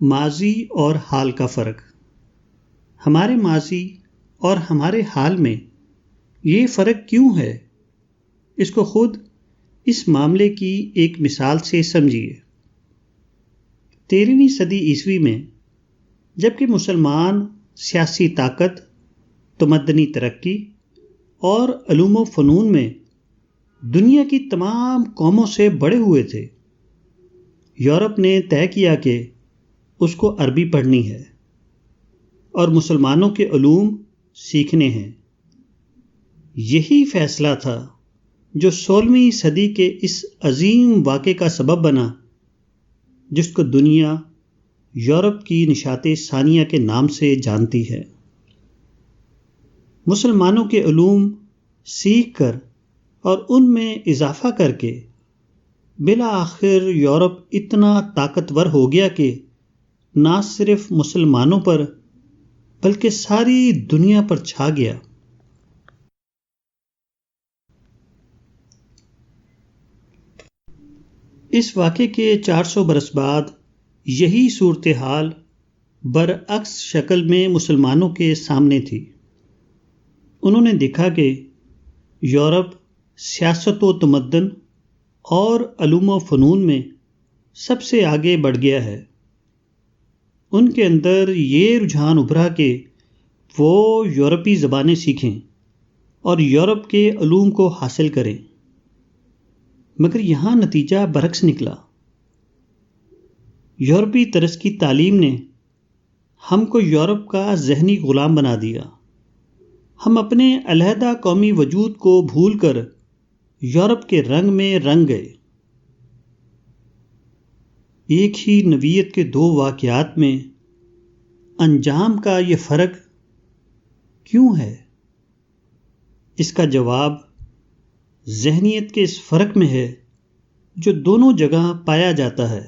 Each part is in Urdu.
ماضی اور حال کا فرق۔ ہمارے ماضی اور ہمارے حال میں یہ فرق کیوں ہے؟ اس کو خود اس معاملے کی ایک مثال سے سمجھیے۔ 13ویں صدی عیسوی میں جبکہ مسلمان سیاسی طاقت، تمدنی ترقی اور علوم و فنون میں دنیا کی تمام قوموں سے بڑے ہوئے تھے، یورپ نے طے کیا کہ اس کو عربی پڑھنی ہے اور مسلمانوں کے علوم سیکھنے ہیں۔ یہی فیصلہ تھا جو 16ویں صدی کے اس عظیم واقعے کا سبب بنا جس کو دنیا یورپ کی نشاط ثانیہ کے نام سے جانتی ہے۔ مسلمانوں کے علوم سیکھ کر اور ان میں اضافہ کر کے بالآخر یورپ اتنا طاقتور ہو گیا کہ نہ صرف مسلمانوں پر بلکہ ساری دنیا پر چھا گیا۔ اس واقعے کے 400 برس بعد یہی صورتحال برعکس شکل میں مسلمانوں کے سامنے تھی۔ انہوں نے دیکھا کہ یورپ سیاست و تمدن اور علوم و فنون میں سب سے آگے بڑھ گیا ہے۔ ان کے اندر یہ رجحان ابھرا کہ وہ یورپی زبانیں سیکھیں اور یورپ کے علوم کو حاصل کریں، مگر یہاں نتیجہ برعکس نکلا۔ یورپی طرز کی تعلیم نے ہم کو یورپ کا ذہنی غلام بنا دیا۔ ہم اپنے علیحدہ قومی وجود کو بھول کر یورپ کے رنگ میں رنگ گئے۔ ایک ہی نوعیت کے دو واقعات میں انجام کا یہ فرق کیوں ہے؟ اس کا جواب ذہنیت کے اس فرق میں ہے جو دونوں جگہ پایا جاتا ہے۔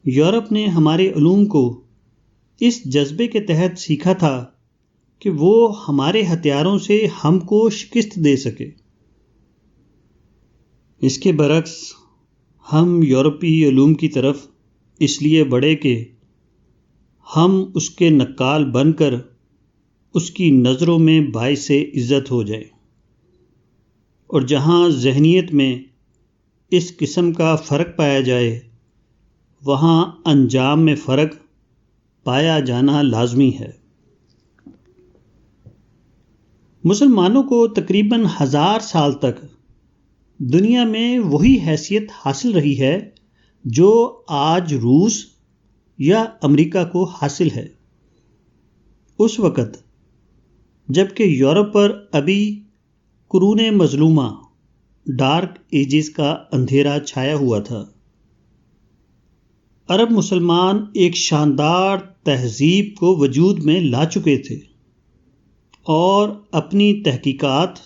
یورپ نے ہمارے علوم کو اس جذبے کے تحت سیکھا تھا کہ وہ ہمارے ہتھیاروں سے ہم کو شکست دے سکے۔ اس کے برعکس ہم یورپی علوم کی طرف اس لیے بڑھے کہ ہم اس کے نقال بن کر اس کی نظروں میں باعث عزت ہو جائیں، اور جہاں ذہنیت میں اس قسم کا فرق پایا جائے وہاں انجام میں فرق پایا جانا لازمی ہے۔ مسلمانوں کو تقریباً 1000 سال تک دنیا میں وہی حیثیت حاصل رہی ہے جو آج روس یا امریکہ کو حاصل ہے۔ اس وقت جبکہ یورپ پر ابھی قرون مظلومہ ڈارک ایجز کا اندھیرا چھایا ہوا تھا، عرب مسلمان ایک شاندار تہذیب کو وجود میں لا چکے تھے اور اپنی تحقیقات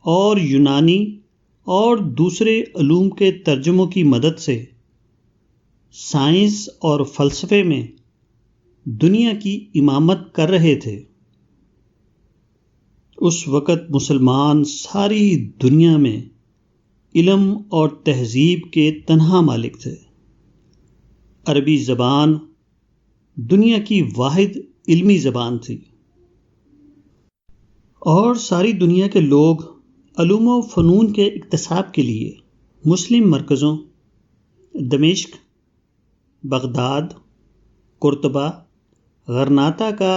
اور یونانی اور دوسرے علوم کے ترجموں کی مدد سے سائنس اور فلسفے میں دنیا کی امامت کر رہے تھے۔ اس وقت مسلمان ساری دنیا میں علم اور تہذیب کے تنہا مالک تھے۔ عربی زبان دنیا کی واحد علمی زبان تھی، اور ساری دنیا کے لوگ علوم و فنون کے اکتساب کے لیے مسلم مرکزوں دمشق، بغداد، قرطبہ، غرناطہ کا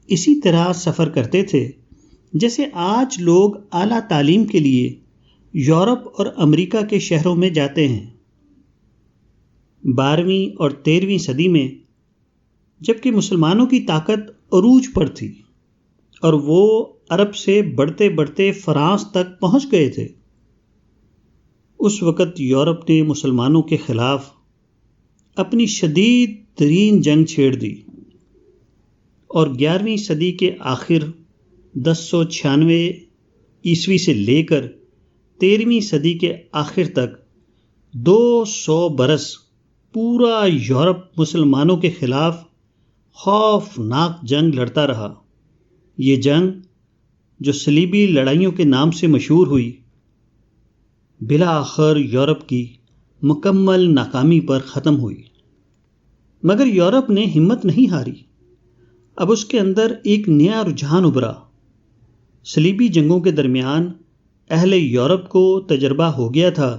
اسی طرح سفر کرتے تھے جیسے آج لوگ اعلیٰ تعلیم کے لیے یورپ اور امریکہ کے شہروں میں جاتے ہیں۔ 12ویں اور 13ویں صدی میں جبکہ مسلمانوں کی طاقت عروج پر تھی اور وہ عرب سے بڑھتے بڑھتے فرانس تک پہنچ گئے تھے، اس وقت یورپ نے مسلمانوں کے خلاف اپنی شدید ترین جنگ چھیڑ دی، اور 11ویں صدی کے آخر 1096 عیسوی سے لے کر 13ویں صدی کے آخر تک 200 برس پورا یورپ مسلمانوں کے خلاف خوفناک جنگ لڑتا رہا۔ یہ جنگ جو صلیبی لڑائیوں کے نام سے مشہور ہوئی، بالآخر یورپ کی مکمل ناکامی پر ختم ہوئی۔ مگر یورپ نے ہمت نہیں ہاری. اب اس کے اندر ایک نیا رجحان ابھرا. صلیبی جنگوں کے درمیان اہل یورپ کو تجربہ ہو گیا تھا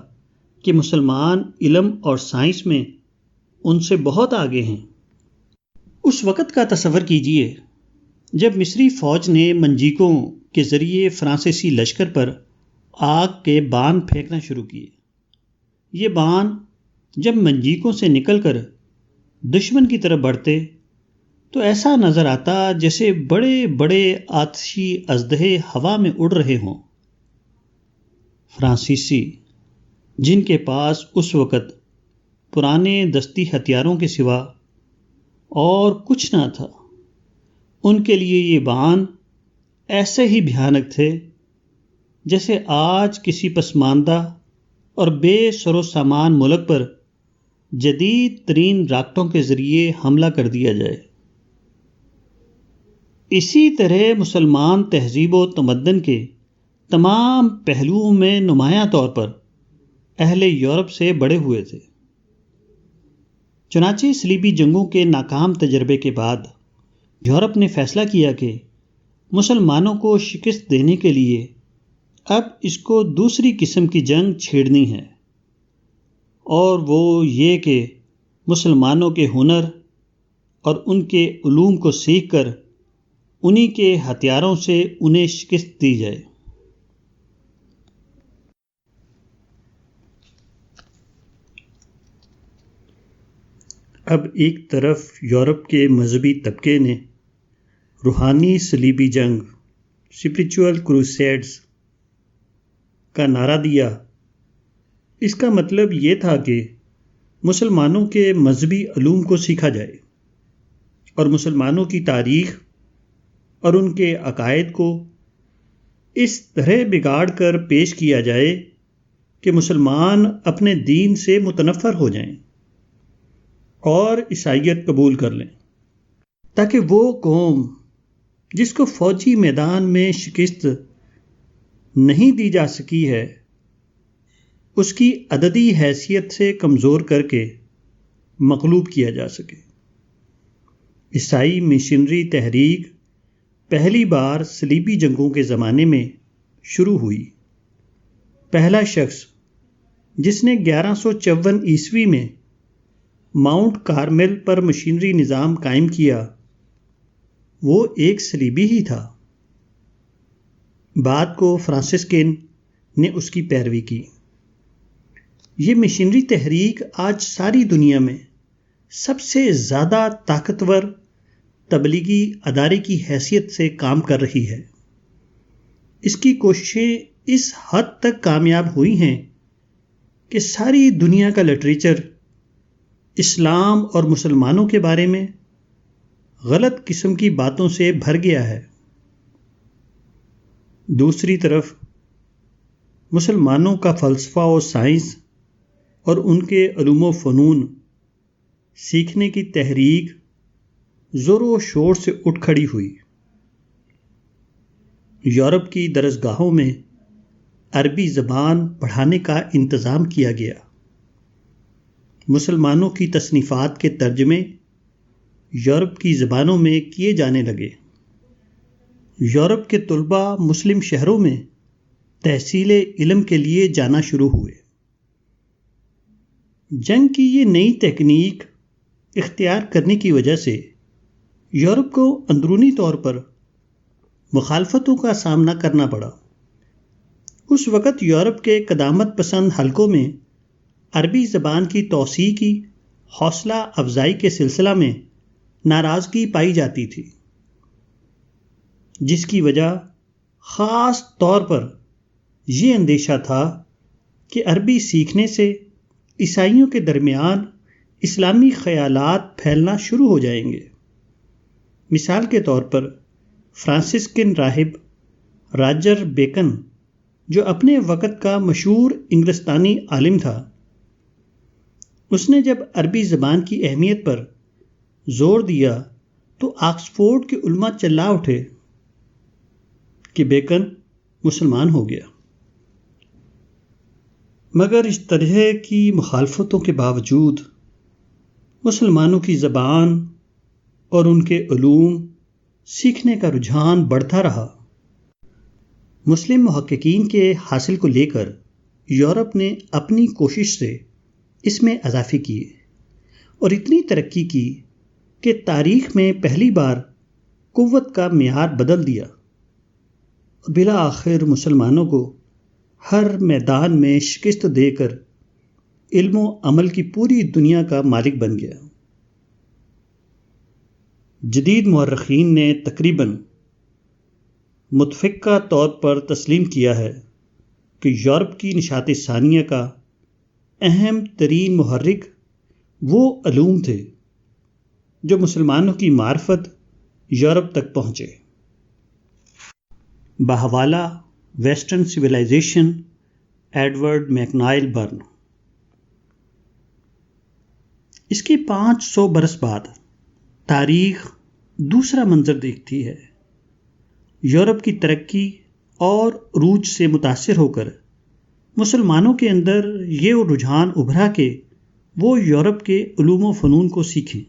کہ مسلمان علم اور سائنس میں ان سے بہت آگے ہیں. اس وقت کا تصور کیجئے جب مصری فوج نے منجیکوں کے ذریعے فرانسیسی لشکر پر آگ کے بان پھینکنا شروع کیے. یہ بان جب منجیکوں سے نکل کر دشمن کی طرف بڑھتے تو ایسا نظر آتا جیسے بڑے بڑے آتشی اژدہے ہوا میں اڑ رہے ہوں. فرانسیسی جن کے پاس اس وقت پرانے دستی ہتھیاروں کے سوا اور کچھ نہ تھا، ان کے لیے یہ بان ایسے ہی بھیانک تھے جیسے آج کسی پسماندہ اور بے سر و سامان ملک پر جدید ترین راکٹوں کے ذریعے حملہ کر دیا جائے. اسی طرح مسلمان تہذیب و تمدن کے تمام پہلوؤں میں نمایاں طور پر اہل یورپ سے بڑے ہوئے تھے. چنانچہ صلیبی جنگوں کے ناکام تجربے کے بعد یورپ نے فیصلہ کیا کہ مسلمانوں کو شکست دینے کے لیے اب اس کو دوسری قسم کی جنگ چھیڑنی ہے، اور وہ یہ کہ مسلمانوں کے ہنر اور ان کے علوم کو سیکھ کر انہی کے ہتھیاروں سے انہیں شکست دی جائے. اب ایک طرف یورپ کے مذہبی طبقے نے روحانی صلیبی جنگ اسپریچول کروسیڈز کا نعرہ دیا. اس کا مطلب یہ تھا کہ مسلمانوں کے مذہبی علوم کو سیکھا جائے اور مسلمانوں کی تاریخ اور ان کے عقائد کو اس طرح بگاڑ کر پیش کیا جائے کہ مسلمان اپنے دین سے متنفر ہو جائیں اور عیسائیت قبول کر لیں، تاکہ وہ قوم جس کو فوجی میدان میں شکست نہیں دی جا سکی ہے اس کی عددی حیثیت سے کمزور کر کے مغلوب کیا جا سکے. عیسائی مشنری تحریک پہلی بار صلیبی جنگوں کے زمانے میں شروع ہوئی. پہلا شخص جس نے 1154 عیسوی میں ماؤنٹ کارمل پر مشنری نظام قائم کیا وہ ایک صلیبی ہی تھا. بعد کو فرانسسکن نے اس کی پیروی کی. یہ مشنری تحریک آج ساری دنیا میں سب سے زیادہ طاقتور تبلیغی ادارے کی حیثیت سے کام کر رہی ہے. اس کی کوششیں اس حد تک کامیاب ہوئی ہیں کہ ساری دنیا کا لٹریچر اسلام اور مسلمانوں کے بارے میں غلط قسم کی باتوں سے بھر گیا ہے. دوسری طرف مسلمانوں کا فلسفہ و سائنس اور ان کے علوم و فنون سیکھنے کی تحریک زور و شور سے اٹھ کھڑی ہوئی. یورپ کی درسگاہوں میں عربی زبان پڑھانے کا انتظام کیا گیا. مسلمانوں کی تصنیفات کے ترجمے یورپ کی زبانوں میں کیے جانے لگے. یورپ کے طلباء مسلم شہروں میں تحصیل علم کے لیے جانا شروع ہوئے. جنگ کی یہ نئی تکنیک اختیار کرنے کی وجہ سے یورپ کو اندرونی طور پر مخالفتوں کا سامنا کرنا پڑا. اس وقت یورپ کے قدامت پسند حلقوں میں عربی زبان کی توسیع کی حوصلہ افزائی کے سلسلہ میں ناراضگی پائی جاتی تھی، جس کی وجہ خاص طور پر یہ اندیشہ تھا کہ عربی سیکھنے سے عیسائیوں کے درمیان اسلامی خیالات پھیلنا شروع ہو جائیں گے. مثال کے طور پر فرانسسکن راہب راجر بیکن، جو اپنے وقت کا مشہور انگلستانی عالم تھا، اس نے جب عربی زبان کی اہمیت پر زور دیا تو آکسفورڈ کے علماء چلا اٹھے کہ بیکن مسلمان ہو گیا. مگر اس طرح کی مخالفتوں کے باوجود مسلمانوں کی زبان اور ان کے علوم سیکھنے کا رجحان بڑھتا رہا۔ مسلم محققین کے حاصل کو لے کر یورپ نے اپنی کوشش سے اس میں اضافے کیے اور اتنی ترقی کی کہ تاریخ میں پہلی بار قوت کا معیار بدل دیا اور بالآخر مسلمانوں کو ہر میدان میں شکست دے کر علم و عمل کی پوری دنیا کا مالک بن گیا۔ جدید مورخین نے تقریباً متفقہ طور پر تسلیم کیا ہے کہ یورپ کی نشاط ثانیہ کا اہم ترین محرک وہ علوم تھے جو مسلمانوں کی معرفت یورپ تک پہنچے۔ بحوالہ ویسٹرن سویلائزیشن، ایڈورڈ میکنائل برن۔ اس کے 500 برس بعد تاریخ دوسرا منظر دیکھتی ہے۔ یورپ کی ترقی اور عروج سے متاثر ہو کر مسلمانوں کے اندر یہ رجحان ابھرا کہ وہ یورپ کے علوم و فنون کو سیکھیں،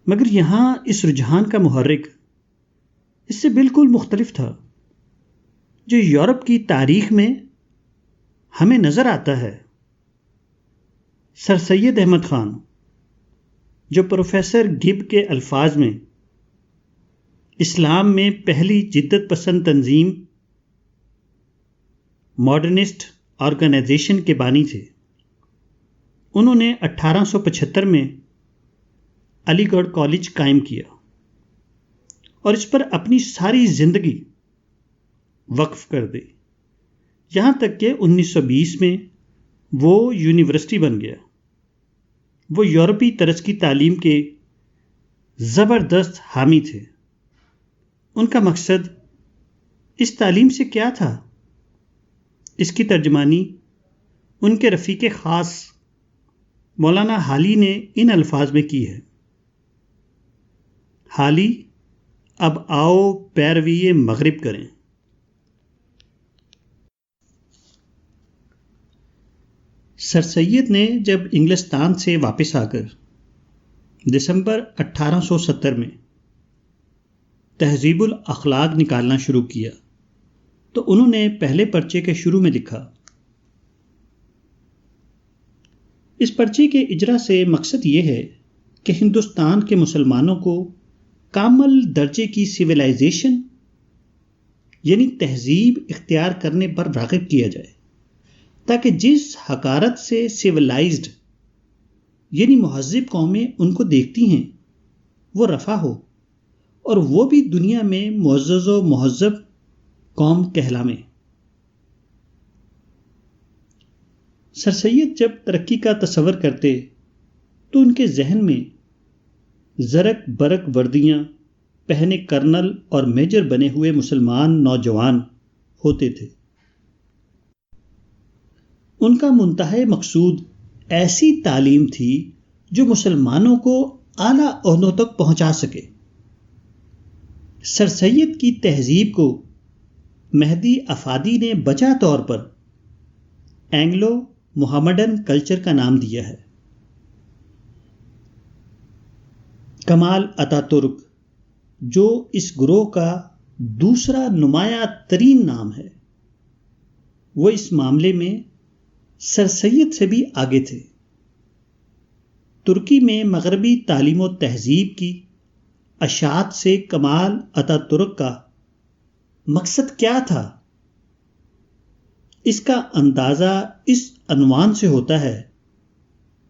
مگر یہاں اس رجحان کا محرک اس سے بالکل مختلف تھا جو یورپ کی تاریخ میں ہمیں نظر آتا ہے۔ سر سید احمد خان، جو پروفیسر گب کے الفاظ میں اسلام میں پہلی جدت پسند تنظیم ماڈرنسٹ آرگنائزیشن کے بانی تھے، انہوں نے 1875 میں علی گڑھ کالج قائم کیا اور اس پر اپنی ساری زندگی وقف کر دی، یہاں تک کہ 1920 میں وہ یونیورسٹی بن گیا۔ وہ یورپی طرز کی تعلیم کے زبردست حامی تھے۔ ان کا مقصد اس تعلیم سے کیا تھا؟ اس کی ترجمانی ان کے رفیق خاص مولانا حالی نے ان الفاظ میں کی ہے: حالی، اب آؤ پیروی مغرب کریں۔ سر سید نے جب انگلستان سے واپس آ کر دسمبر 1870 میں تہذیب الاخلاق نکالنا شروع کیا تو انہوں نے پہلے پرچے کے شروع میں لکھا: اس پرچے کے اجرا سے مقصد یہ ہے کہ ہندوستان کے مسلمانوں کو کامل درجے کی سویلائزیشن یعنی تہذیب اختیار کرنے پر راغب کیا جائے، تاکہ جس حقارت سے سویلائزڈ یعنی مہذب قومیں ان کو دیکھتی ہیں وہ رفع ہو اور وہ بھی دنیا میں معزز و مہذب قوم کہلائیں۔ سر سید جب ترقی کا تصور کرتے تو ان کے ذہن میں زرق برق وردیاں پہنے کرنل اور میجر بنے ہوئے مسلمان نوجوان ہوتے تھے۔ ان کا منتہی مقصود ایسی تعلیم تھی جو مسلمانوں کو اعلیٰ عہدوں تک پہنچا سکے۔ سر سید کی تہذیب کو مہدی افادی نے بجا طور پر اینگلو محمڈن کلچر کا نام دیا ہے۔ کمال اتا ترک، جو اس گروہ کا دوسرا نمایاں ترین نام ہے، وہ اس معاملے میں سر سید سے بھی آگے تھے۔ ترکی میں مغربی تعلیم و تہذیب کی اشاعت سے کمال اتا ترک کا مقصد کیا تھا، اس کا اندازہ اس عنوان سے ہوتا ہے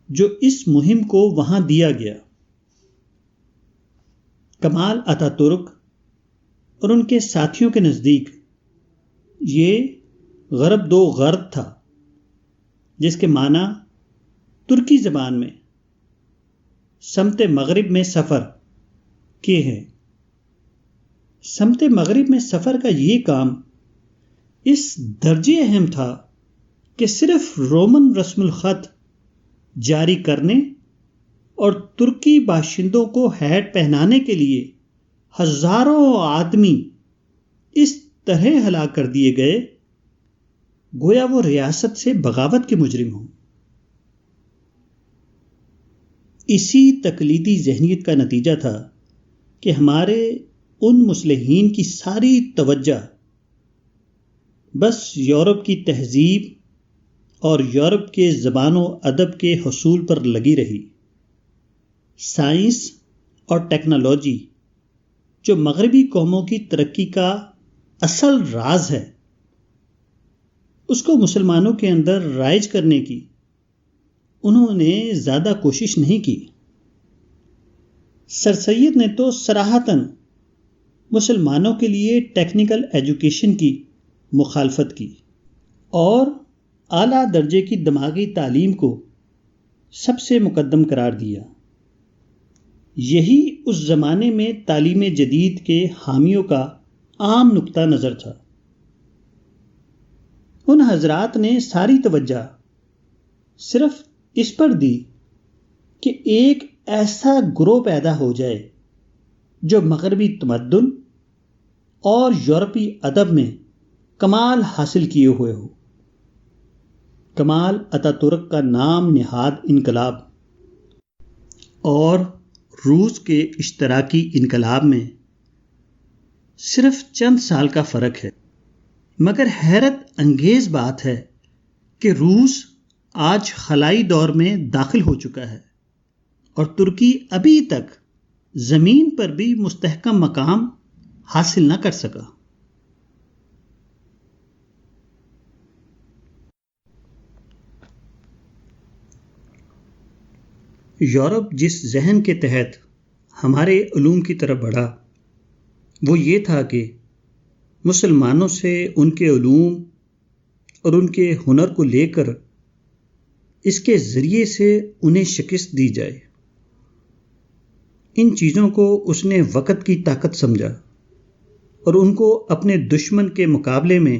جو اس مہم کو وہاں دیا گیا۔ کمال اتا ترک اور ان کے ساتھیوں کے نزدیک یہ غرب دو غرب تھا، جس کے معنی ترکی زبان میں سمت مغرب میں سفر کے ہیں۔ سمت مغرب میں سفر کا یہ کام اس درجے اہم تھا کہ صرف رومن رسم الخط جاری کرنے اور ترکی باشندوں کو ہیٹ پہنانے کے لیے ہزاروں آدمی اس طرح ہلاک کر دیے گئے گویا وہ ریاست سے بغاوت کے مجرم ہوں۔ اسی تقلیدی ذہنیت کا نتیجہ تھا کہ ہمارے ان مصلحین کی ساری توجہ بس یورپ کی تہذیب اور یورپ کے زبان و ادب کے حصول پر لگی رہی۔ سائنس اور ٹیکنالوجی جو مغربی قوموں کی ترقی کا اصل راز ہے، اس کو مسلمانوں کے اندر رائج کرنے کی انہوں نے زیادہ کوشش نہیں کی۔ سر سید نے تو صراحتاً مسلمانوں کے لیے ٹیکنیکل ایجوکیشن کی مخالفت کی اور اعلیٰ درجے کی دماغی تعلیم کو سب سے مقدم قرار دیا۔ یہی اس زمانے میں تعلیم جدید کے حامیوں کا عام نقطہ نظر تھا۔ ان حضرات نے ساری توجہ صرف اس پر دی کہ ایک ایسا گروہ پیدا ہو جائے جو مغربی تمدن اور یورپی ادب میں کمال حاصل کیے ہوئے ہو۔ کمال اتا ترک کا نام نہاد انقلاب اور روس کے اشتراکی انقلاب میں صرف چند سال کا فرق ہے، مگر حیرت انگیز بات ہے کہ روس آج خلائی دور میں داخل ہو چکا ہے اور ترکی ابھی تک زمین پر بھی مستحکم مقام حاصل نہ کر سکا۔ یورپ جس ذہن کے تحت ہمارے علوم کی طرف بڑھا وہ یہ تھا کہ مسلمانوں سے ان کے علوم اور ان کے ہنر کو لے کر اس کے ذریعے سے انہیں شکست دی جائے۔ ان چیزوں کو اس نے وقت کی طاقت سمجھا اور ان کو اپنے دشمن کے مقابلے میں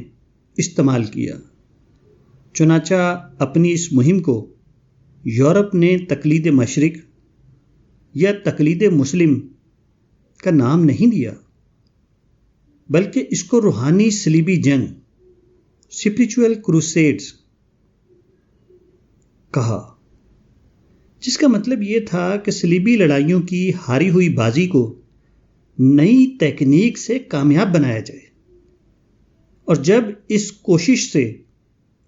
استعمال کیا۔ چنانچہ اپنی اس مہم کو یورپ نے تقلید مشرق یا تقلید مسلم کا نام نہیں دیا، بلکہ اس کو روحانی صلیبی جنگ اسپریچول کروسیڈز کہا، جس کا مطلب یہ تھا کہ صلیبی لڑائیوں کی ہاری ہوئی بازی کو نئی تکنیک سے کامیاب بنایا جائے، اور جب اس کوشش سے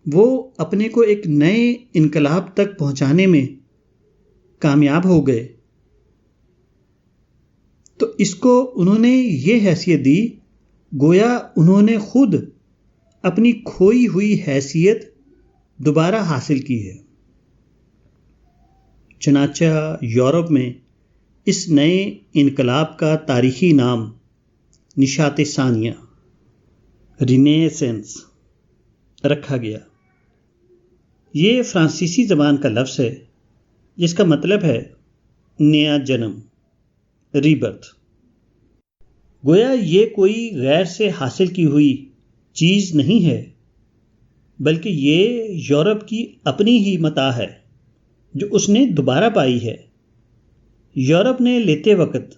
وہ اپنے کو ایک نئے انقلاب تک پہنچانے میں کامیاب ہو گئے تو اس کو انہوں نے یہ حیثیت دی گویا انہوں نے خود اپنی کھوئی ہوئی حیثیت دوبارہ حاصل کی ہے۔ چنانچہ یورپ میں اس نئے انقلاب کا تاریخی نام نشاط ثانیہ رینیسنس رکھا گیا۔ یہ فرانسیسی زبان کا لفظ ہے جس کا مطلب ہے نیا جنم، ریبرتھ۔ گویا یہ کوئی غیر سے حاصل کی ہوئی چیز نہیں ہے، بلکہ یہ یورپ کی اپنی ہی متاع ہے جو اس نے دوبارہ پائی ہے۔ یورپ نے لیتے وقت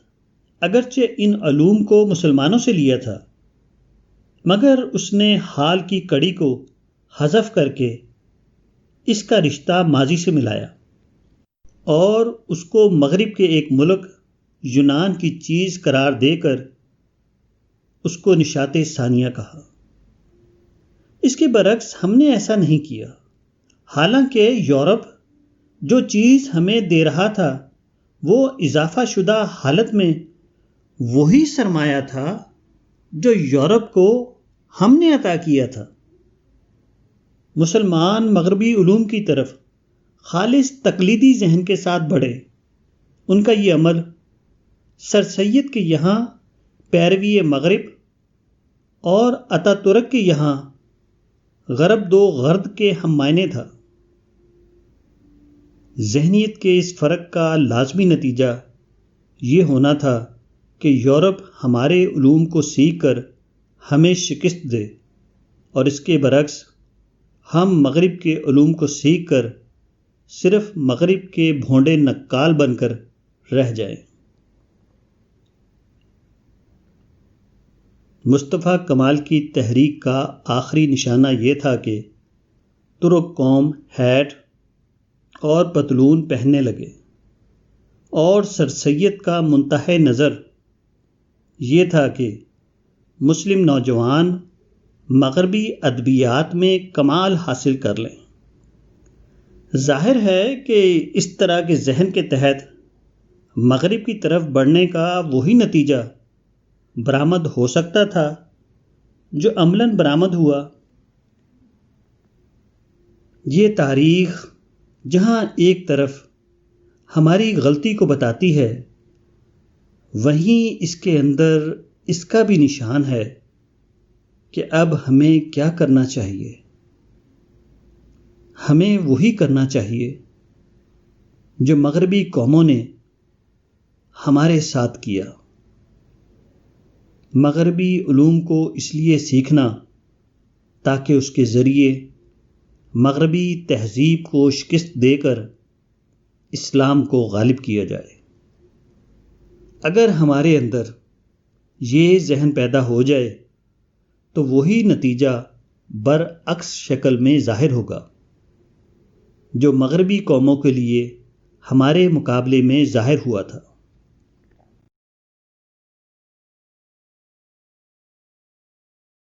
اگرچہ ان علوم کو مسلمانوں سے لیا تھا، مگر اس نے حال کی کڑی کو حذف کر کے اس کا رشتہ ماضی سے ملایا اور اس کو مغرب کے ایک ملک یونان کی چیز قرار دے کر اس کو نشاط ثانیہ کہا۔ اس کے برعکس ہم نے ایسا نہیں کیا، حالانکہ یورپ جو چیز ہمیں دے رہا تھا وہ اضافہ شدہ حالت میں وہی سرمایہ تھا جو یورپ کو ہم نے عطا کیا تھا۔ مسلمان مغربی علوم کی طرف خالص تقلیدی ذہن کے ساتھ بڑھے۔ ان کا یہ عمل سر سید کے یہاں پیروی مغرب اور اتا ترک کے یہاں غرب دو غرد کے ہم معنی تھا۔ ذہنیت کے اس فرق کا لازمی نتیجہ یہ ہونا تھا کہ یورپ ہمارے علوم کو سیکھ کر ہمیں شکست دے اور اس کے برعکس ہم مغرب کے علوم کو سیکھ کر صرف مغرب کے بھونڈے نقال بن کر رہ جائیں۔ مصطفیٰ کمال کی تحریک کا آخری نشانہ یہ تھا کہ ترک قوم ہیٹ اور پتلون پہننے لگے۔ اور سر سید کا منتہی نظر یہ تھا کہ مسلم نوجوان مغربی ادبیات میں کمال حاصل کر لیں۔ ظاہر ہے کہ اس طرح کے ذہن کے تحت مغرب کی طرف بڑھنے کا وہی نتیجہ برآمد ہو سکتا تھا جو عملاً برآمد ہوا۔ یہ تاریخ جہاں ایک طرف ہماری غلطی کو بتاتی ہے، وہیں اس کے اندر اس کا بھی نشان ہے کہ اب ہمیں کیا کرنا چاہیے۔ ہمیں وہی کرنا چاہیے جو مغربی قوموں نے ہمارے ساتھ کیا۔ مغربی علوم کو اس لیے سیکھنا تاکہ اس کے ذریعے مغربی تہذیب کو شکست دے کر اسلام کو غالب کیا جائے۔ اگر ہمارے اندر یہ ذہن پیدا ہو جائے تو وہی نتیجہ برعکس شکل میں ظاہر ہوگا جو مغربی قوموں کے لیے ہمارے مقابلے میں ظاہر ہوا تھا۔